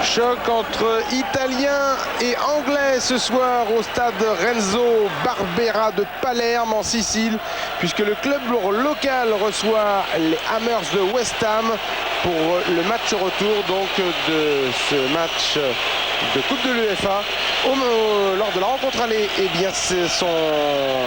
Choc entre Italiens et Anglais ce soir au stade Renzo Barbera de Palerme en Sicile, puisque le club local reçoit les Hammers de West Ham pour le match retour donc de ce match de Coupe de l'UEFA. Lors de la rencontre aller, eh bien, ce sont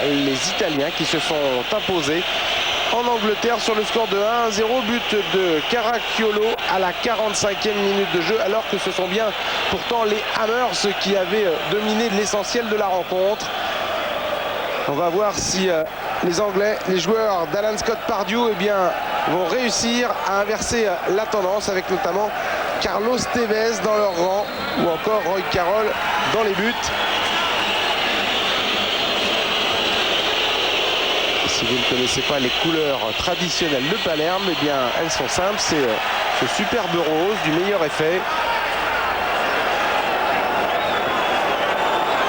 les Italiens qui se sont imposés en Angleterre sur le score de 1-0, but de Caracciolo à la 45e minute de jeu, alors que ce sont bien pourtant les Hammers qui avaient dominé l'essentiel de la rencontre. On va voir si les Anglais, les joueurs d'Alan Scott Pardew, eh bien, vont réussir à inverser la tendance, avec notamment Carlos Tevez dans leur rang ou encore Roy Carroll dans les buts. Si vous ne connaissez pas les couleurs traditionnelles de Palerme, eh bien, elles sont simples. C'est ce superbe rose du meilleur effet,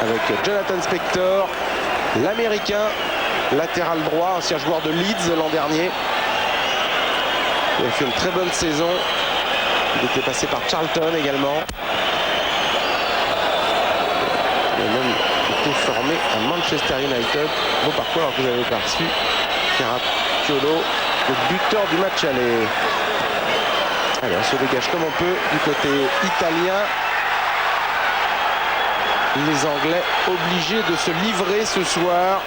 avec Jonathan Spector, l'Américain, latéral droit, ancien joueur de Leeds l'an dernier. Il a fait une très bonne saison. Il était passé par Charlton également. Il a même été formé à Manchester United. Beau parcours, alors que vous avez perçu Caracciolo, le buteur du match aller. Allez, on se dégage comme on peut du côté italien. Les Anglais obligés de se livrer ce soir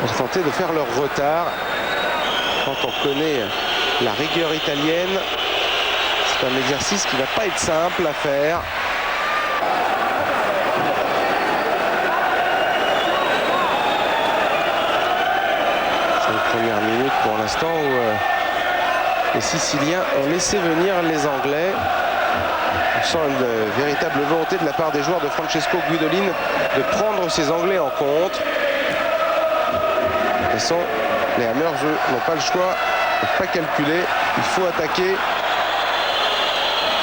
pour tenter de faire leur retard. Quand on connaît la rigueur italienne, c'est un exercice qui ne va pas être simple à faire. C'est la première minute pour l'instant où les Siciliens ont laissé venir les Anglais. On sent une véritable volonté de la part des joueurs de Francesco Guidolin de prendre ces Anglais en compte. Les Hammers, eux, n'ont pas le choix, ne pas calculer. Il faut attaquer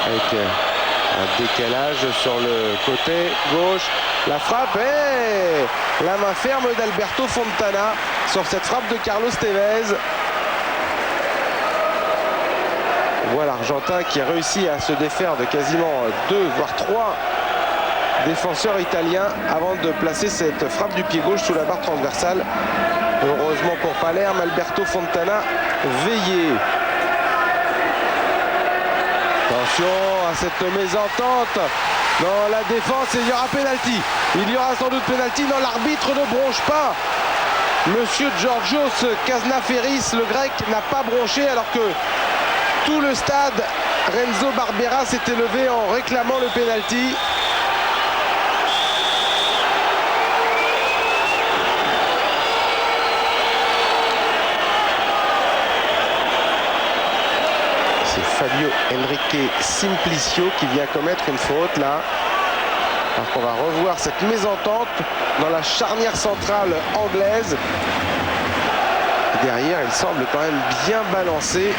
avec un décalage sur le côté gauche. La frappe et la main ferme d'Alberto Fontana sur cette frappe de Carlos Tevez. Voilà l'Argentin qui a réussi à se défaire de quasiment 2 voire 3 défenseurs italiens avant de placer cette frappe du pied gauche sous la barre transversale. Heureusement pour Palerme, Alberto Fontana veillé. Attention à cette mésentente dans la défense et il y aura pénalty. Il y aura sans doute pénalty. Non, l'arbitre ne bronche pas. Monsieur Georgios Kasnaferis, le grec, n'a pas bronché, alors que tout le stade Renzo Barbera s'était levé en réclamant le pénalty. Fabio Enrique Simplicio qui vient commettre une faute là. Alors qu'on va revoir cette mésentente dans la charnière centrale anglaise. Derrière, il semble quand même bien balancé.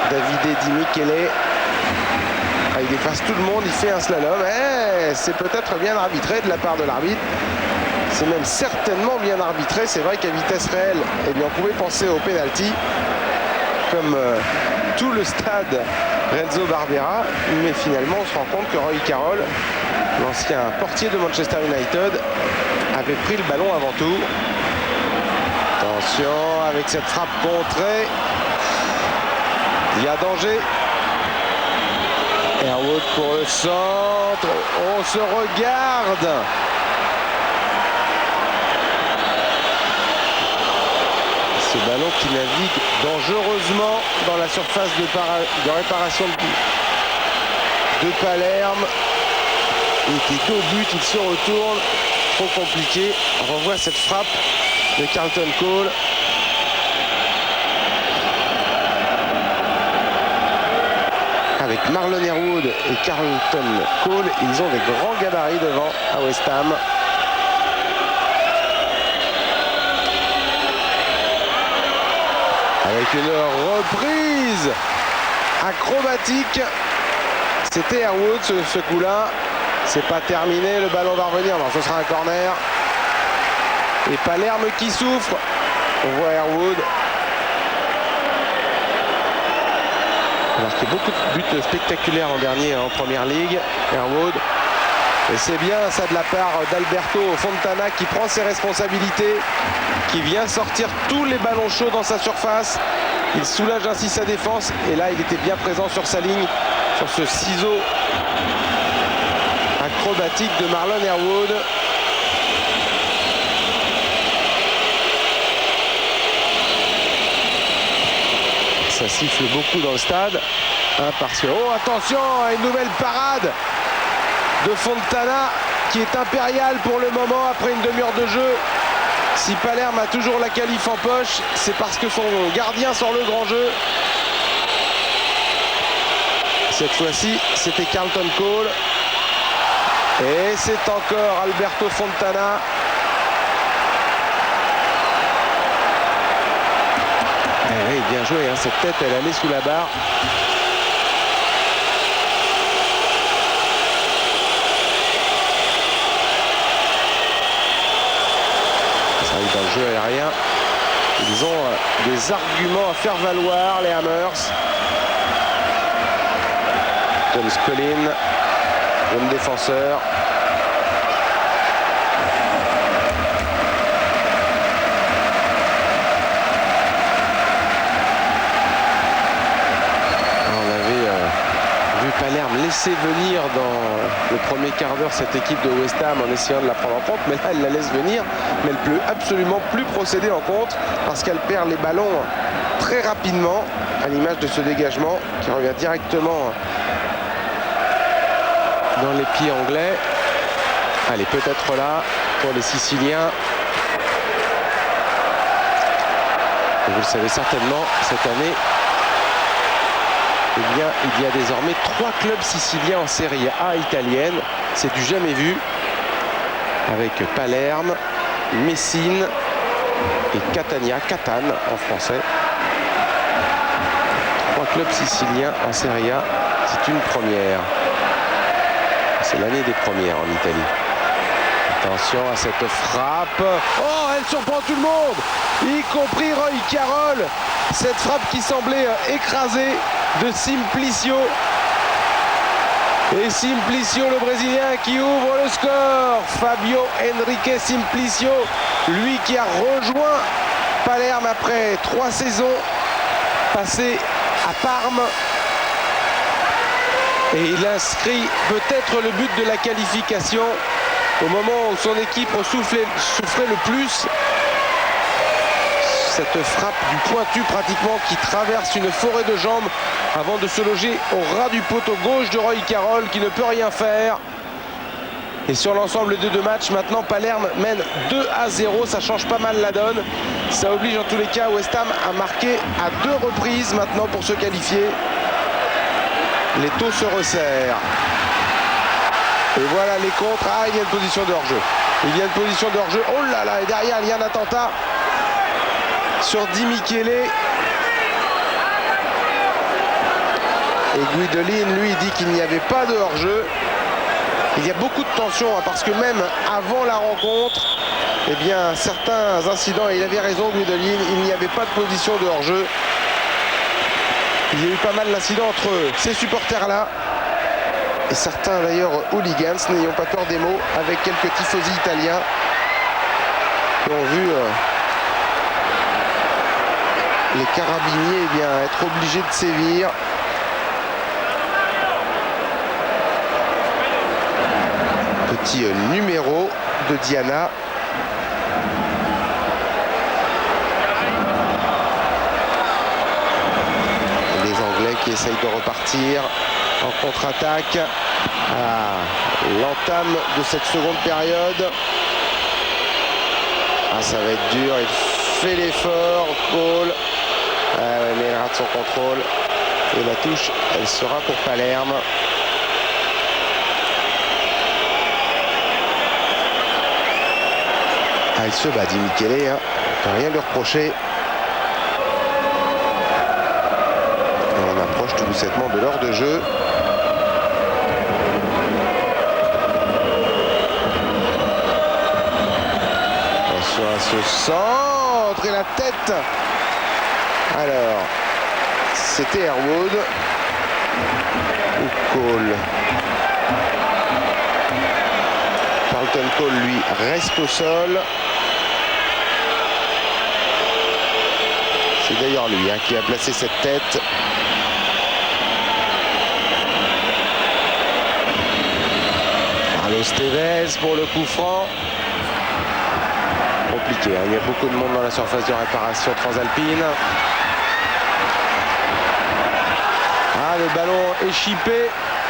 Davide Di Michele. Ah, il dépasse tout le monde, il fait un slalom. C'est peut-être bien arbitré de la part de l'arbitre. C'est même certainement bien arbitré. C'est vrai qu'à vitesse réelle, eh bien, on pouvait penser au pénalty, comme tout le stade Renzo Barbera, mais finalement on se rend compte que Roy Carroll, l'ancien portier de Manchester United, avait pris le ballon avant tout. Attention avec cette frappe contrée, il y a danger. Airwood pour le centre, on se regarde. Ce ballon qui navigue dangereusement dans la surface de réparation de Palerme. Il était dos au but, il se retourne. Trop compliqué. On revoit cette frappe de Carlton Cole. Avec Marlon Airwood et Carlton Cole, ils ont des grands gabarits devant à West Ham. Avec une reprise acrobatique. C'était Airwood ce coup-là. C'est pas terminé, le ballon va revenir. Non, ce sera un corner. Et Palerme qui souffre. On voit Airwood Il a marqué beaucoup de buts spectaculaires l'an dernier en première ligue, Airwood. Et c'est bien ça de la part d'Alberto Fontana qui prend ses responsabilités, qui vient sortir tous les ballons chauds dans sa surface. Il soulage ainsi sa défense et là il était bien présent sur sa ligne, sur ce ciseau acrobatique de Marlon Airwood. Ça siffle beaucoup dans le stade, hein, parce que, oh attention, une nouvelle parade de Fontana qui est impériale pour le moment après une demi-heure de jeu. Si Palerme a toujours la qualif en poche, c'est parce que son gardien sort le grand jeu. Cette fois-ci, c'était Carlton Cole. Et c'est encore Alberto Fontana. Eh oui, bien joué, hein, cette tête, elle allait sous la barre. Dans le jeu aérien, ils ont des arguments à faire valoir, les Hammers. James Collin, jeune défenseur. On avait vu Palerme laisser venir dans le premier quart d'heure cette équipe de West Ham en essayant de la prendre en compte, mais là elle la laisse venir, mais elle ne peut absolument plus procéder en contre parce qu'elle perd les ballons très rapidement, à l'image de ce dégagement qui revient directement dans les pieds anglais. Allez, peut-être là pour les Siciliens. Et vous le savez certainement, cette année, eh bien, il y a désormais 3 clubs siciliens en Serie A italienne. C'est du jamais vu. Avec Palerme, Messine et Catania, Catane en français. 3 clubs siciliens en Serie A. C'est une première. C'est l'année des premières en Italie. Attention à cette frappe. Oh, elle surprend tout le monde, y compris Roy Carroll. Cette frappe qui semblait écrasée de Simplicio. Et Simplicio, le Brésilien, qui ouvre le score. Fabio Henrique Simplicio, lui qui a rejoint Palerme après 3 saisons passées à Parme. Et il inscrit peut-être le but de la qualification au moment où son équipe souffrait le plus. Cette frappe du pointu pratiquement qui traverse une forêt de jambes avant de se loger au ras du poteau gauche de Roy Carroll qui ne peut rien faire. Et sur l'ensemble des 2 matchs, maintenant Palerme mène 2-0, ça change pas mal la donne. Ça oblige en tous les cas West Ham à marquer à 2 reprises maintenant pour se qualifier. Les taux se resserrent. Et voilà les contres. Ah, il y a une position de hors-jeu. Il y a une position de hors-jeu. Oh là là, et derrière il y a un attentat sur Di Michele. Et Guidolin, lui, dit qu'il n'y avait pas de hors-jeu. Il y a beaucoup de tension, hein, parce que même avant la rencontre, eh bien, certains incidents, et il avait raison Guidolin, il n'y avait pas de position de hors-jeu. Il y a eu pas mal d'incidents entre ces supporters-là et certains d'ailleurs hooligans, n'ayons pas peur des mots, avec quelques tifosi italiens qui ont vu les carabiniers eh bien, être obligés de sévir. Petit numéro de Diana. Les Anglais qui essayent de repartir en contre-attaque à l'entame de cette seconde période. Ah, ça va être dur, il fait l'effort, Cole. Mais il rate son contrôle. Et la touche, elle sera pour Palerme. Ah, il se bat, Di Michele, hein. On ne peut rien lui reprocher. Et on approche tout doucement de l'heure de jeu. Attention à ce centre et la tête. Alors, c'était Airwood. Ou Cole. Carlton Cole, lui, reste au sol. C'est d'ailleurs lui qui a placé cette tête. Carlos Tevez pour le coup franc. Compliqué, il y a beaucoup de monde dans la surface de réparation transalpine. Le ballon est chippé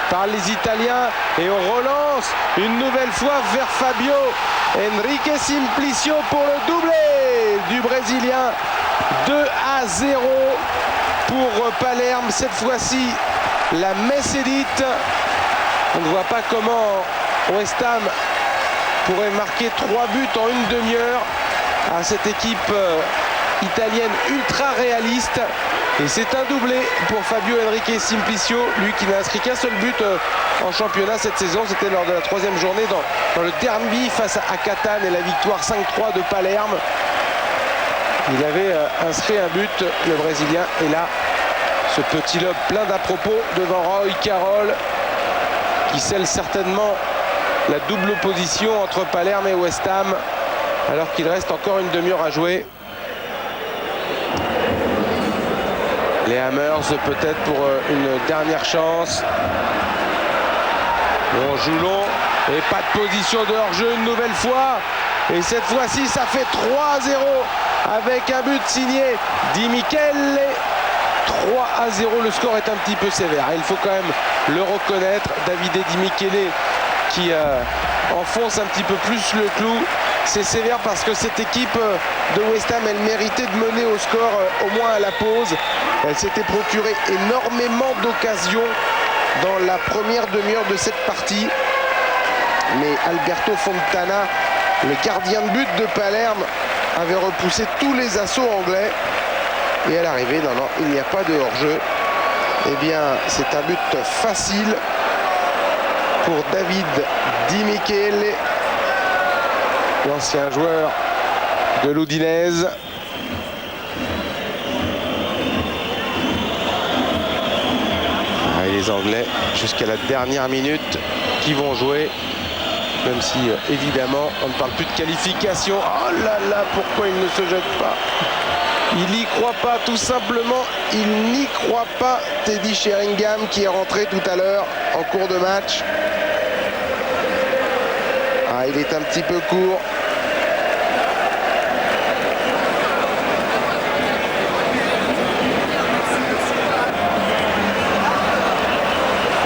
par les Italiens et on relance une nouvelle fois vers Fabio Henrique Simplicio pour le doublé du Brésilien. 2-0 pour Palerme. Cette fois-ci, la messe est dite. On ne voit pas comment West Ham pourrait marquer 3 buts en une demi-heure à cette équipe italienne ultra réaliste. Et c'est un doublé pour Fabio Henrique Simplicio, lui qui n'a inscrit qu'un seul but en championnat cette saison. C'était lors de la 3e journée dans le derby face à Catane et la victoire 5-3 de Palerme. Il avait inscrit un but, le Brésilien. Et là, ce petit lob plein d'à propos devant Roy Carroll, qui scelle certainement la double opposition entre Palerme et West Ham, alors qu'il reste encore une demi-heure à jouer. Les Hammers peut-être pour une dernière chance. On joue long et pas de position de hors-jeu une nouvelle fois. Et cette fois-ci, ça fait 3-0 avec un but signé Di Michele. 3-0, le score est un petit peu sévère. Il faut quand même le reconnaître. Davide Di Michele qui enfonce un petit peu plus le clou. C'est sévère parce que cette équipe de West Ham, elle méritait de mener au score au moins à la pause. Elle s'était procuré énormément d'occasions dans la première demi-heure de cette partie. Mais Alberto Fontana, le gardien de but de Palerme, avait repoussé tous les assauts anglais. Et à l'arrivée, non, il n'y a pas de hors-jeu. Eh bien, c'est un but facile pour David Di Michele, l'ancien joueur de l'Udinese. Et les Anglais, jusqu'à la dernière minute, qui vont jouer. Même si, évidemment, on ne parle plus de qualification. Oh là là, pourquoi il ne se jette pas? Il n'y croit pas, tout simplement. Il n'y croit pas, Teddy Sheringham, qui est rentré tout à l'heure en cours de match. Il est un petit peu court.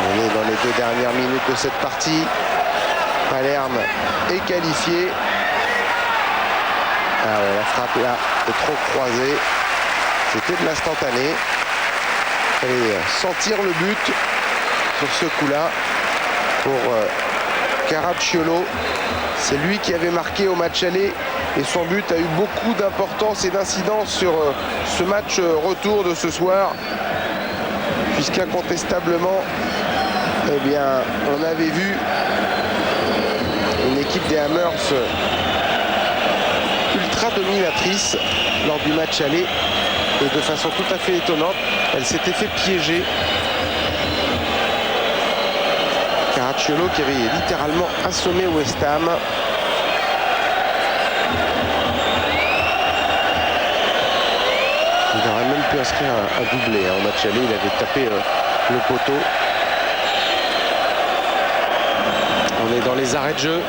On est dans les 2 dernières minutes de cette partie. Palerme est qualifié. La frappe là est trop croisée. C'était de l'instantané. Il fallait sentir le but sur ce coup-là pour Caracciolo. C'est lui qui avait marqué au match aller et son but a eu beaucoup d'importance et d'incidence sur ce match retour de ce soir, puisqu'incontestablement, eh bien, on avait vu une équipe des Hammers ultra dominatrice lors du match aller et de façon tout à fait étonnante, elle s'était fait piéger. Caracciolo qui avait littéralement assommé West Ham. Il aurait même pu inscrire un doublé au match aller, il avait tapé le poteau. On est dans les arrêts de jeu.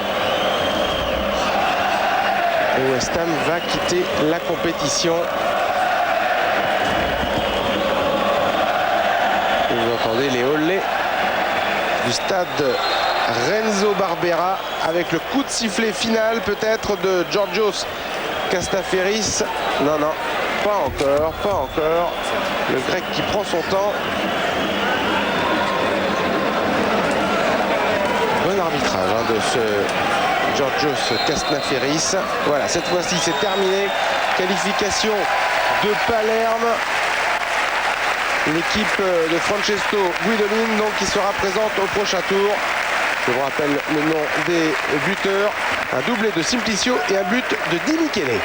Et West Ham va quitter la compétition. Et vous entendez les hollés du stade Renzo Barbera avec le coup de sifflet final peut-être de Georgios Castaferis. Non, pas encore. Le Grec qui prend son temps. Bon arbitrage de ce Georgios Castaferis. Voilà, cette fois-ci c'est terminé. Qualification de Palerme. L'équipe de Francesco Guidolin donc, qui sera présente au prochain tour. Je vous rappelle le nom des buteurs. Un doublé de Simplicio et un but de Di Michele.